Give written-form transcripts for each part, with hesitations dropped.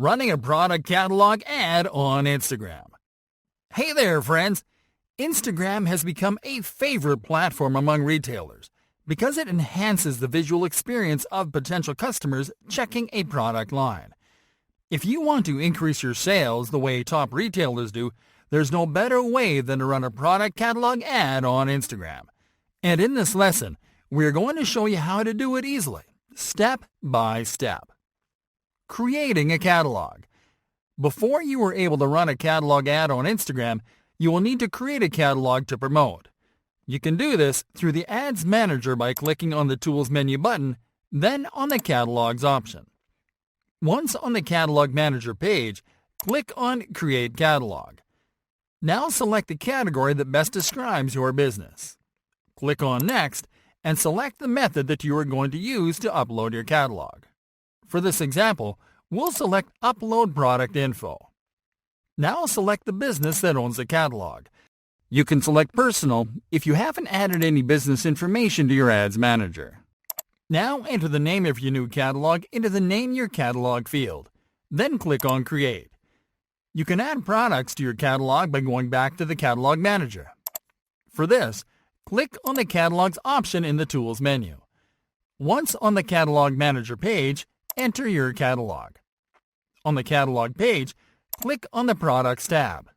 Running a product catalog ad on Instagram. Hey there, friends! Instagram has become a favorite platform among retailers because it enhances the visual experience of potential customers checking a product line. If you want to increase your sales the way top retailers do, there's no better way than to run a product catalog ad on Instagram. And in this lesson, we're going to show you how to do it easily, step by step. Creating a catalog. Before you are able to run a catalog ad on Instagram, you will need to create a catalog to promote. You can do this through the Ads Manager by clicking on the Tools menu button, then on the Catalogs option. Once on the Catalog Manager page, click on Create Catalog. Now select the category that best describes your business. Click on Next and select the method that you are going to use to upload your catalog. For this example, we'll select Upload Product Info. Now select the business that owns the catalog. You can select Personal if you haven't added any business information to your Ads Manager. Now enter the name of your new catalog into the Name Your Catalog field. Then click on Create. You can add products to your catalog by going back to the Catalog Manager. For this, click on the Catalogs option in the Tools menu. Once on the Catalog Manager page, enter your catalog. On the catalog page, click on the Products tab.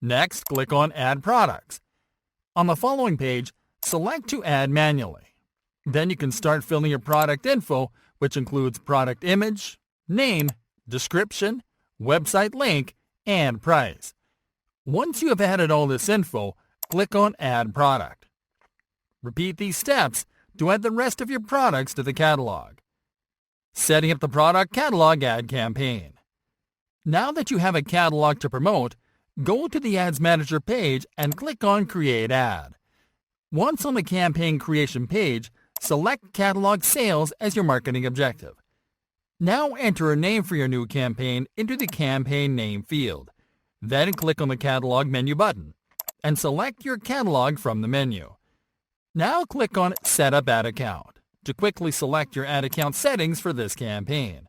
Next, click on Add Products. On the following page, select to add manually. Then you can start filling your product info, which includes product image, name, description, website link, and price. Once you have added all this info, click on Add Product. Repeat these steps to add the rest of your products to the catalog. Setting up the product catalog ad campaign. Now that you have a catalog to promote, go to the Ads Manager page and click on Create Ad. Once on the campaign creation page, select Catalog Sales as your marketing objective. Now enter a name for your new campaign into the Campaign Name field. Then click on the Catalog menu button and select your catalog from the menu. Now click on Set Up Ad Account to quickly select your ad account settings for this campaign.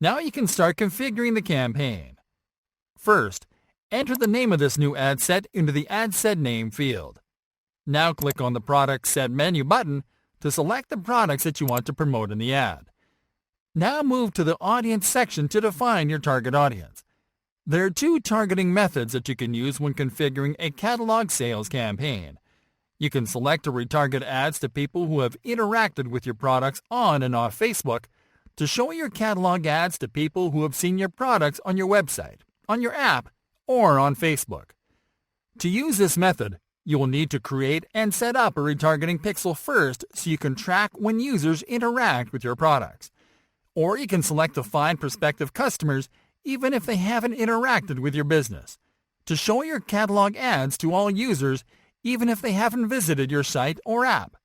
Now you can start configuring the campaign. First, enter the name of this new ad set into the Ad Set Name field. Now click on the Product Set menu button to select the products that you want to promote in the ad. Now move to the Audience section to define your target audience. There are two targeting methods that you can use when configuring a catalog sales campaign. You can select to retarget ads to people who have interacted with your products on and off Facebook, to show your catalog ads to people who have seen your products on your website, on your app, or on Facebook. To use this method, you will need to create and set up a retargeting pixel first so you can track when users interact with your products. Or you can select to find prospective customers even if they haven't interacted with your business, to show your catalog ads to all users even if they haven't visited your site or app.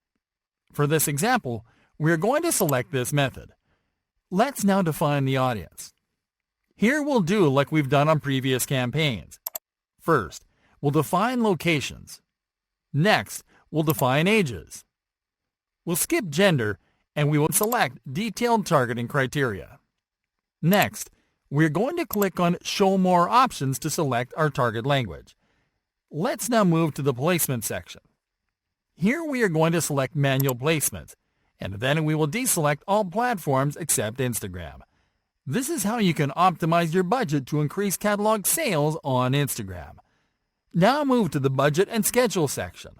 For this example, we're going to select this method. Let's now define the audience. Here we'll do like we've done on previous campaigns. First, we'll define locations. Next, we'll define ages. We'll skip gender and we will select detailed targeting criteria. Next, we're going to click on Show More options to select our target language. Let's now move to the placement section. Here we are going to select manual placements, and then we will deselect all platforms except Instagram. This is how you can optimize your budget to increase catalog sales on Instagram. Now move to the Budget and Schedule section.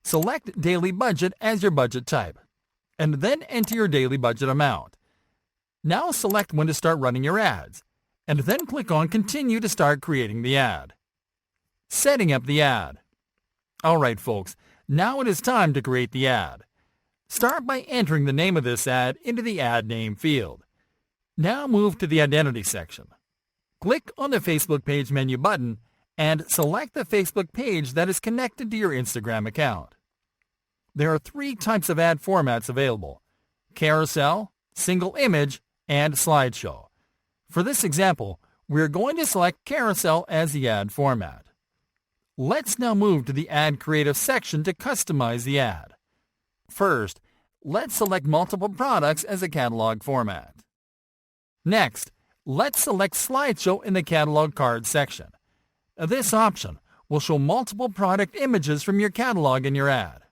Select Daily Budget as your budget type, and then enter your daily budget amount. Now select when to start running your ads, and then click on Continue to start creating the ad. Setting up the ad. Alright folks, now it is time to create the ad. Start by entering the name of this ad into the Ad Name field. Now move to the Identity section. Click on the Facebook page menu button and select the Facebook page that is connected to your Instagram account. There are 3 types of ad formats available: carousel, single image, and slideshow. For this example, we're going to select carousel as the ad format. Let's now move to the Ad Creative section to customize the ad. First, let's select multiple products as a catalog format. Next, let's select Slideshow in the Catalog Card section. This option will show multiple product images from your catalog in your ad.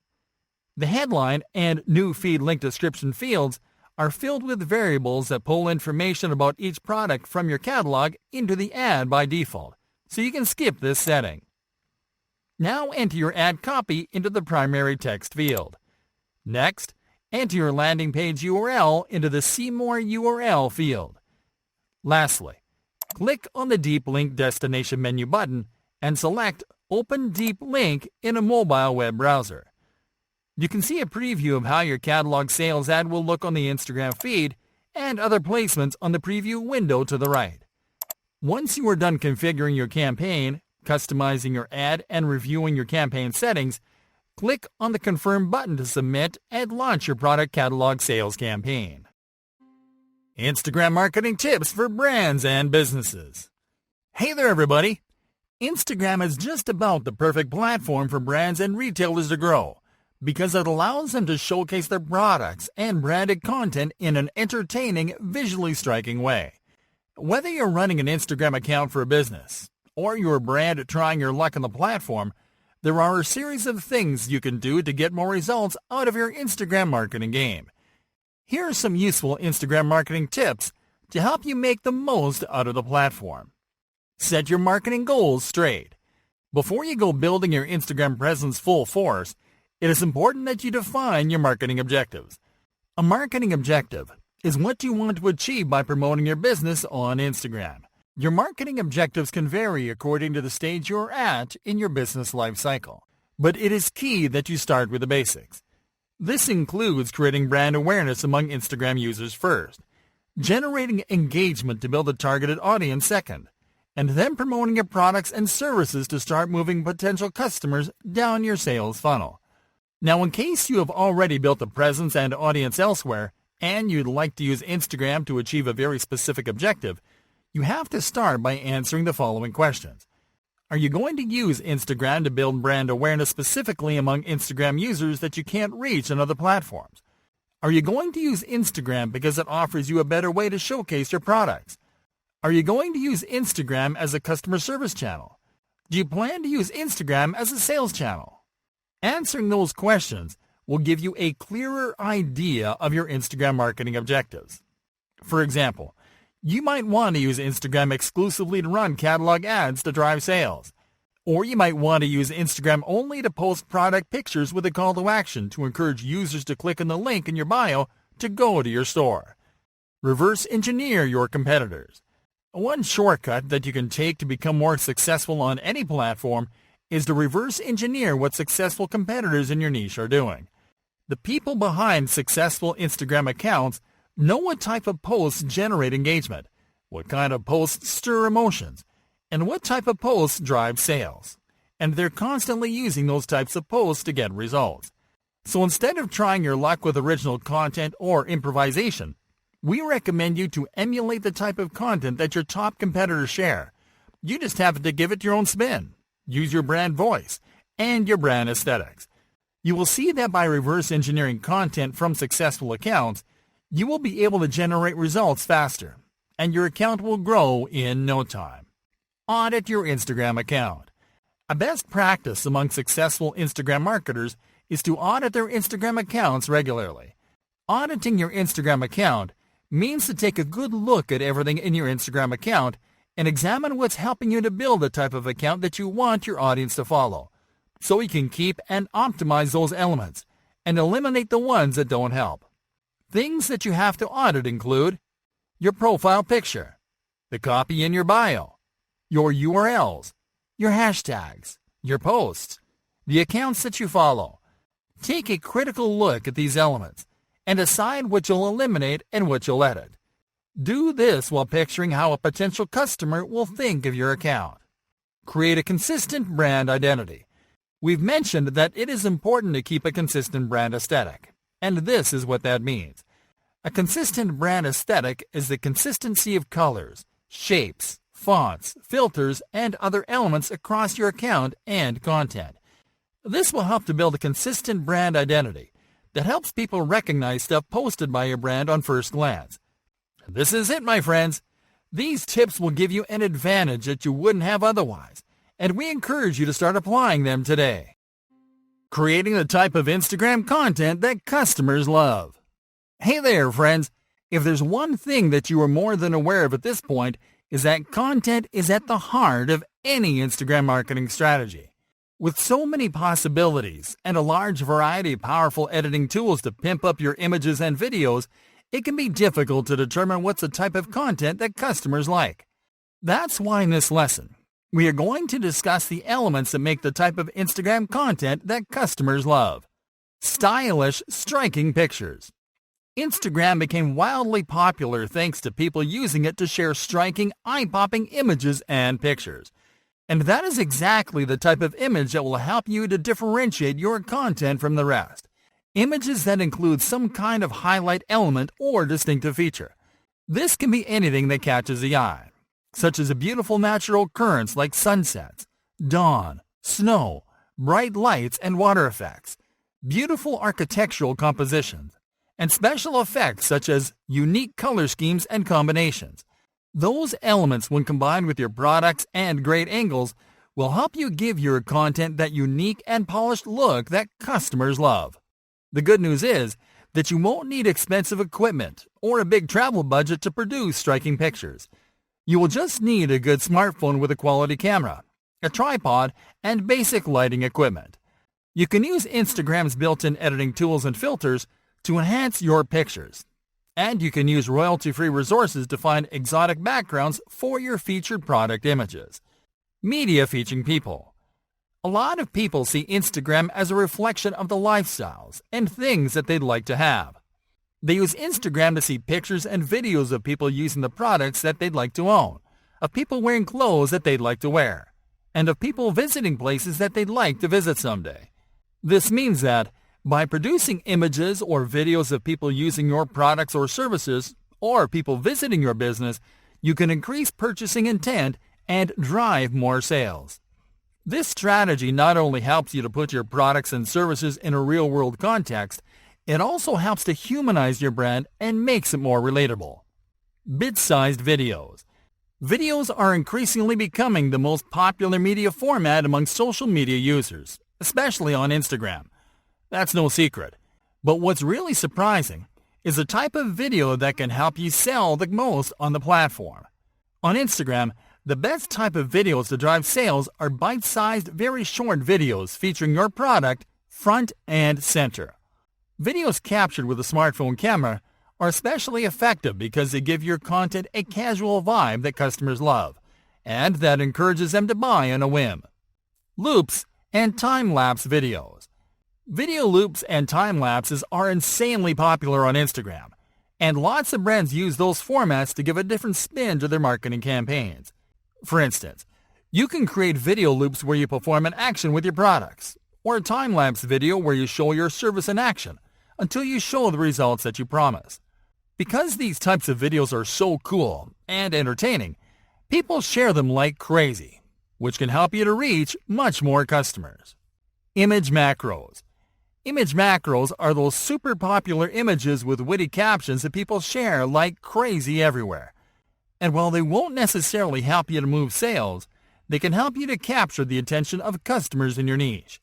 The headline and new feed link description fields are filled with variables that pull information about each product from your catalog into the ad by default, so you can skip this setting. Now enter your ad copy into the primary text field. Next, enter your landing page URL into the See More URL field. Lastly, click on the Deep Link Destination menu button and select Open Deep Link in a mobile web browser. You can see a preview of how your catalog sales ad will look on the Instagram feed and other placements on the preview window to the right. Once you are done configuring your campaign, customizing your ad, and reviewing your campaign settings, click on the Confirm button to submit and launch your product catalog sales campaign. Instagram marketing tips for brands and businesses. Hey there, everybody! Instagram is just about the perfect platform for brands and retailers to grow, because it allows them to showcase their products and branded content in an entertaining, visually striking way. Whether you're running an Instagram account for a business, or you're a brand trying your luck on the platform, there are a series of things you can do to get more results out of your Instagram marketing game. Here are some useful Instagram marketing tips to help you make the most out of the platform. Set your marketing goals straight. Before you go building your Instagram presence full force, it is important that you define your marketing objectives. A marketing objective is what you want to achieve by promoting your business on Instagram. Your marketing objectives can vary according to the stage you're at in your business life cycle, but it is key that you start with the basics. This includes creating brand awareness among Instagram users first, generating engagement to build a targeted audience second, and then promoting your products and services to start moving potential customers down your sales funnel. Now, in case you have already built a presence and audience elsewhere, and you'd like to use Instagram to achieve a very specific objective, you have to start by answering the following questions. Are you going to use Instagram to build brand awareness specifically among Instagram users that you can't reach on other platforms? Are you going to use Instagram because it offers you a better way to showcase your products? Are you going to use Instagram as a customer service channel? Do you plan to use Instagram as a sales channel? Answering those questions will give you a clearer idea of your Instagram marketing objectives. For example, you might want to use Instagram exclusively to run catalog ads to drive sales. Or you might want to use Instagram only to post product pictures with a call to action to encourage users to click on the link in your bio to go to your store. Reverse engineer your competitors. One shortcut that you can take to become more successful on any platform is to reverse engineer what successful competitors in your niche are doing. The people behind successful Instagram accounts know what type of posts generate engagement, what kind of posts stir emotions, and what type of posts drive sales. And they're constantly using those types of posts to get results. So instead of trying your luck with original content or improvisation, we recommend you to emulate the type of content that your top competitors share. You just have to give it your own spin. Use your brand voice and your brand aesthetics. You will see that by reverse engineering content from successful accounts, you will be able to generate results faster, and your account will grow in no time. Audit your Instagram account. A best practice among successful Instagram marketers is to audit their Instagram accounts regularly. Auditing your Instagram account means to take a good look at everything in your Instagram account and examine what's helping you to build the type of account that you want your audience to follow, so you can keep and optimize those elements and eliminate the ones that don't help. Things that you have to audit include your profile picture, the copy in your bio, your URLs, your hashtags, your posts, the accounts that you follow. Take a critical look at these elements and decide what you'll eliminate and what you'll edit. Do this while picturing how a potential customer will think of your account. Create a consistent brand identity. We've mentioned that it is important to keep a consistent brand aesthetic, and this is what that means. A consistent brand aesthetic is the consistency of colors, shapes, fonts, filters, and other elements across your account and content. This will help to build a consistent brand identity that helps people recognize stuff posted by your brand on first glance. This is it, my friends. These tips will give you an advantage that you wouldn't have otherwise, and we encourage you to start applying them today. Creating the type of Instagram content that customers love. Hey there, friends! If there's one thing that you are more than aware of at this point, is that content is at the heart of any Instagram marketing strategy. With so many possibilities and a large variety of powerful editing tools to pimp up your images and videos, it can be difficult to determine what's the type of content that customers like. That's why in this lesson, we are going to discuss the elements that make the type of Instagram content that customers love. Stylish, striking pictures. Instagram became wildly popular thanks to people using it to share striking, eye-popping images and pictures. And that is exactly the type of image that will help you to differentiate your content from the rest. Images that include some kind of highlight element or distinctive feature. This can be anything that catches the eye, such as a beautiful natural occurrence like sunsets, dawn, snow, bright lights and water effects, beautiful architectural compositions, and special effects such as unique color schemes and combinations. Those elements, when combined with your products and great angles, will help you give your content that unique and polished look that customers love. The good news is that you won't need expensive equipment or a big travel budget to produce striking pictures. You will just need a good smartphone with a quality camera, a tripod, and basic lighting equipment. You can use Instagram's built-in editing tools and filters to enhance your pictures. And you can use royalty-free resources to find exotic backgrounds for your featured product images. Media featuring people. A lot of people see Instagram as a reflection of the lifestyles and things that they'd like to have. They use Instagram to see pictures and videos of people using the products that they'd like to own, of people wearing clothes that they'd like to wear, and of people visiting places that they'd like to visit someday. This means that by producing images or videos of people using your products or services, or people visiting your business, you can increase purchasing intent and drive more sales. This strategy not only helps you to put your products and services in a real-world context, it also helps to humanize your brand and makes it more relatable. Bit-sized videos. Videos are increasingly becoming the most popular media format among social media users, especially on Instagram. That's no secret. But what's really surprising is the type of video that can help you sell the most on the platform. On Instagram, the best type of videos to drive sales are bite-sized, very short videos featuring your product front and center. Videos captured with a smartphone camera are especially effective because they give your content a casual vibe that customers love, and that encourages them to buy on a whim. Loops and time-lapse videos. Video loops and time-lapses are insanely popular on Instagram, and lots of brands use those formats to give a different spin to their marketing campaigns. For instance, you can create video loops where you perform an action with your products, or a time-lapse video where you show your service in action until you show the results that you promise. Because these types of videos are so cool and entertaining, people share them like crazy, which can help you to reach much more customers. Image macros. Image macros are those super popular images with witty captions that people share like crazy everywhere. And while they won't necessarily help you to move sales, they can help you to capture the attention of customers in your niche.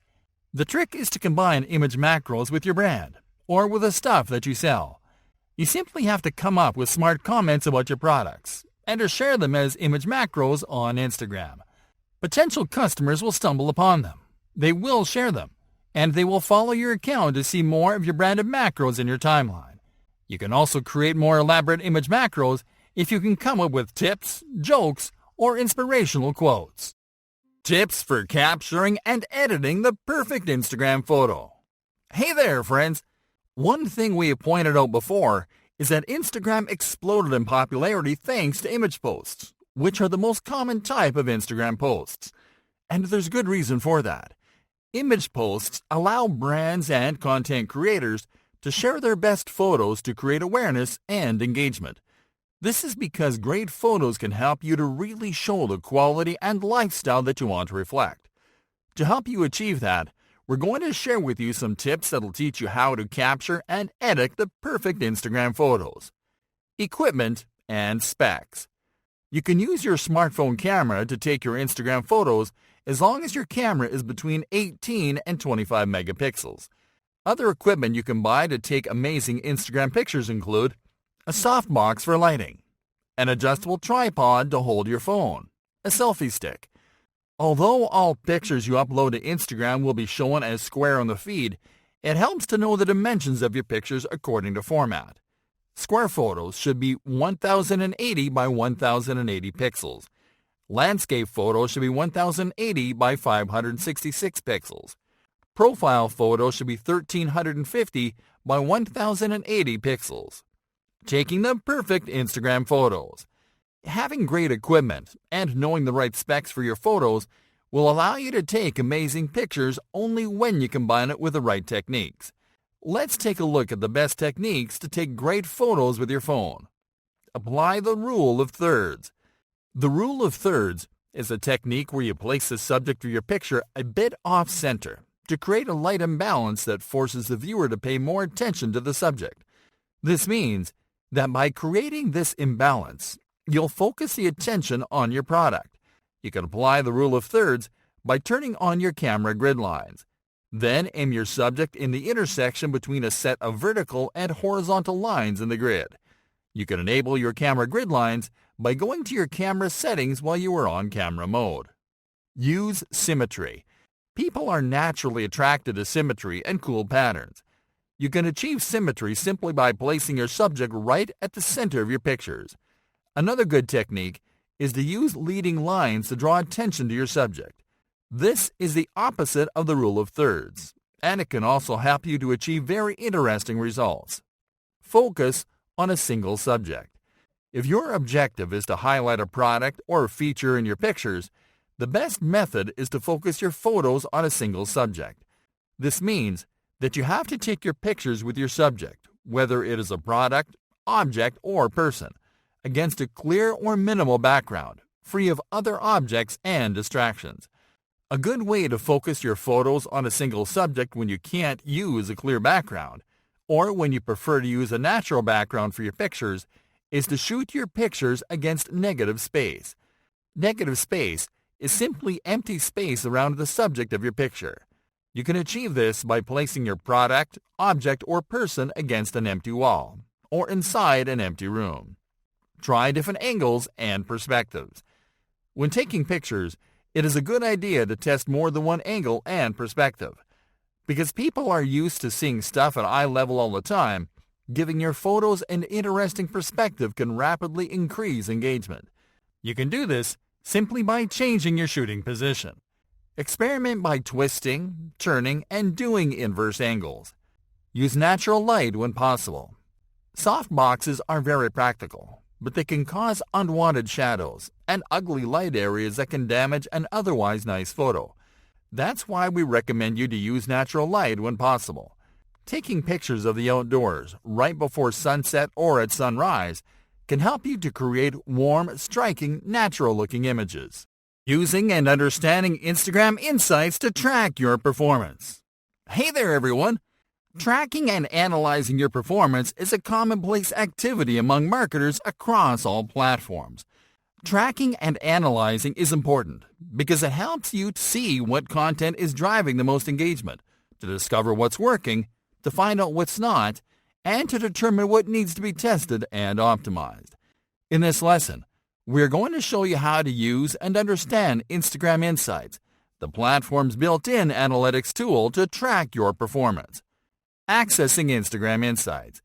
The trick is to combine image macros with your brand, or with the stuff that you sell. You simply have to come up with smart comments about your products, and to share them as image macros on Instagram. Potential customers will stumble upon them. They will share them, and they will follow your account to see more of your branded macros in your timeline. You can also create more elaborate image macros if you can come up with tips, jokes, or inspirational quotes. Tips for capturing and editing the perfect Instagram photo. Hey there, friends! One thing we have pointed out before is that Instagram exploded in popularity thanks to image posts, which are the most common type of Instagram posts. And there's good reason for that. Image posts allow brands and content creators to share their best photos to create awareness and engagement. This is because great photos can help you to really show the quality and lifestyle that you want to reflect. To help you achieve that, we're going to share with you some tips that will teach you how to capture and edit the perfect Instagram photos. Equipment and specs. You can use your smartphone camera to take your Instagram photos as long as your camera is between 18 and 25 megapixels. Other equipment you can buy to take amazing Instagram pictures include a softbox for lighting, an adjustable tripod to hold your phone, a selfie stick. Although all pictures you upload to Instagram will be shown as square on the feed, it helps to know the dimensions of your pictures according to format. Square photos should be 1080 by 1080 pixels. Landscape photos should be 1080 by 566 pixels. Profile photos should be 1350 by 1080 pixels. Taking the perfect Instagram photos. Having great equipment and knowing the right specs for your photos will allow you to take amazing pictures only when you combine it with the right techniques. Let's take a look at the best techniques to take great photos with your phone. Apply the rule of thirds. The rule of thirds is a technique where you place the subject of your picture a bit off-center to create a light imbalance that forces the viewer to pay more attention to the subject. This means that by creating this imbalance, you'll focus the attention on your product. You can apply the rule of thirds by turning on your camera grid lines. Then aim your subject in the intersection between a set of vertical and horizontal lines in the grid. You can enable your camera grid lines by going to your camera settings while you are on camera mode. Use symmetry. People are naturally attracted to symmetry and cool patterns. You can achieve symmetry simply by placing your subject right at the center of your pictures. Another good technique is to use leading lines to draw attention to your subject. This is the opposite of the rule of thirds, and it can also help you to achieve very interesting results. Focus on a single subject. If your objective is to highlight a product or feature in your pictures, the best method is to focus your photos on a single subject. This means that you have to take your pictures with your subject, whether it is a product, object, or person, against a clear or minimal background, free of other objects and distractions. A good way to focus your photos on a single subject when you can't use a clear background, or when you prefer to use a natural background for your pictures, is to shoot your pictures against negative space. Negative space is simply empty space around the subject of your picture. You can achieve this by placing your product, object, or person against an empty wall, or inside an empty room. Try different angles and perspectives. When taking pictures, it is a good idea to test more than one angle and perspective. Because people are used to seeing stuff at eye level all the time, giving your photos an interesting perspective can rapidly increase engagement. You can do this simply by changing your shooting position. Experiment by twisting, turning, and doing inverse angles. Use natural light when possible. Soft boxes are very practical, but they can cause unwanted shadows and ugly light areas that can damage an otherwise nice photo. That's why we recommend you to use natural light when possible. Taking pictures of the outdoors right before sunset or at sunrise can help you to create warm, striking, natural-looking images. Using and understanding Instagram insights to track your performance. Hey there, everyone! Tracking and analyzing your performance is a commonplace activity among marketers across all platforms. Tracking and analyzing is important because it helps you to see what content is driving the most engagement, to discover what's working, to find out what's not, and to determine what needs to be tested and optimized. In this lesson, we're going to show you how to use and understand Instagram Insights, the platform's built-in analytics tool to track your performance. Accessing Instagram Insights.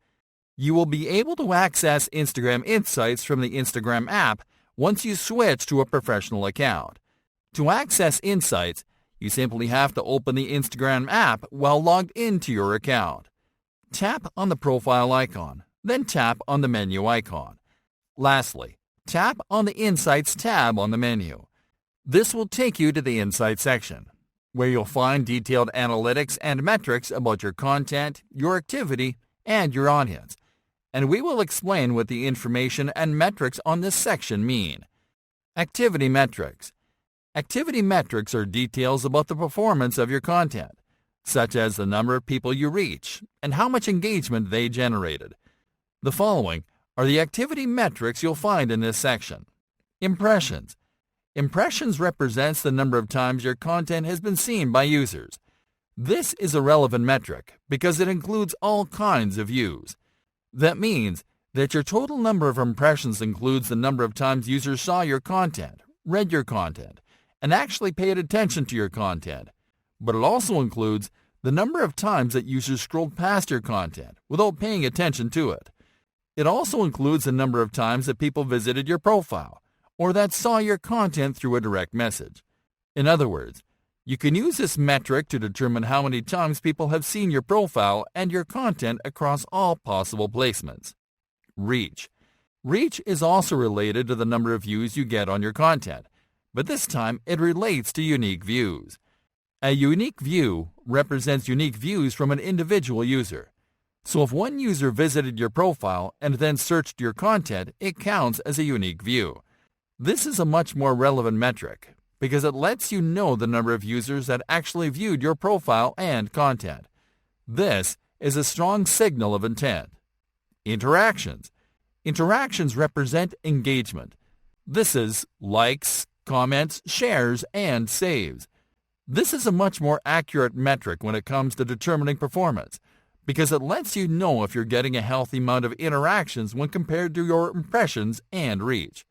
You will be able to access Instagram Insights from the Instagram app once you switch to a professional account. To access Insights, you simply have to open the Instagram app while logged into your account. Tap on the profile icon, then tap on the menu icon. Lastly, tap on the Insights tab on the menu. This will take you to the Insights section, where you'll find detailed analytics and metrics about your content, your activity, and your audience. And we will explain what the information and metrics on this section mean. Activity metrics. Activity metrics are details about the performance of your content, such as the number of people you reach and how much engagement they generated. The following are the activity metrics you'll find in this section. Impressions. Impressions represents the number of times your content has been seen by users. This is a relevant metric because it includes all kinds of views. That means that your total number of impressions includes the number of times users saw your content, read your content, and actually paid attention to your content. But it also includes the number of times that users scrolled past your content without paying attention to it. It also includes the number of times that people visited your profile or that saw your content through a direct message. In other words, you can use this metric to determine how many times people have seen your profile and your content across all possible placements. Reach. Reach is also related to the number of views you get on your content, but this time it relates to unique views. A unique view represents unique views from an individual user. So if one user visited your profile and then searched your content, it counts as a unique view. This is a much more relevant metric because it lets you know the number of users that actually viewed your profile and content. This is a strong signal of intent. Interactions. Interactions represent engagement. This is likes, comments, shares, and saves. This is a much more accurate metric when it comes to determining performance because it lets you know if you're getting a healthy amount of interactions when compared to your impressions and reach.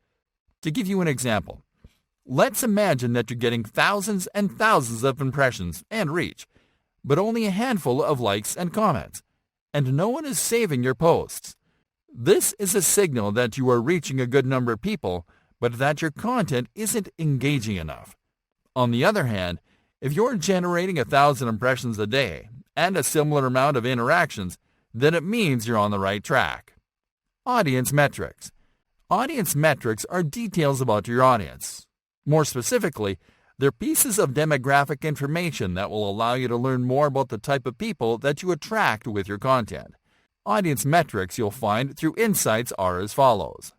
To give you an example, let's imagine that you're getting thousands and thousands of impressions and reach, but only a handful of likes and comments, and no one is saving your posts. This is a signal that you are reaching a good number of people, but that your content isn't engaging enough. On the other hand, if you're generating 1,000 impressions a day and a similar amount of interactions, then it means you're on the right track. Audience metrics. Audience metrics are details about your audience. More specifically, they're pieces of demographic information that will allow you to learn more about the type of people that you attract with your content. Audience metrics you'll find through insights are as follows.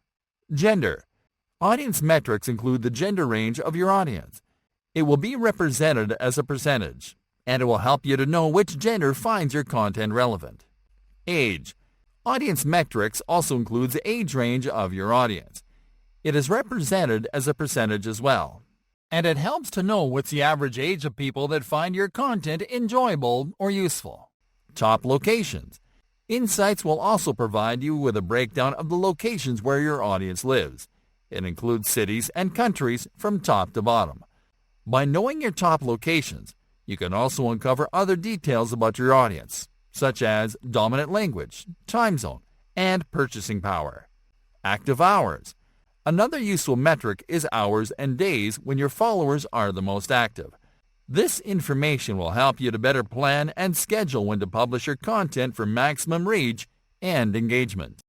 Gender. Audience metrics include the gender range of your audience. It will be represented as a percentage, and it will help you to know which gender finds your content relevant. Age. Audience metrics also includes the age range of your audience. It is represented as a percentage as well, and it helps to know what's the average age of people that find your content enjoyable or useful. Top locations. Insights will also provide you with a breakdown of the locations where your audience lives. It includes cities and countries from top to bottom. By knowing your top locations, you can also uncover other details about your audience, such as dominant language, time zone, and purchasing power. Active hours. Another useful metric is hours and days when your followers are the most active. This information will help you to better plan and schedule when to publish your content for maximum reach and engagement.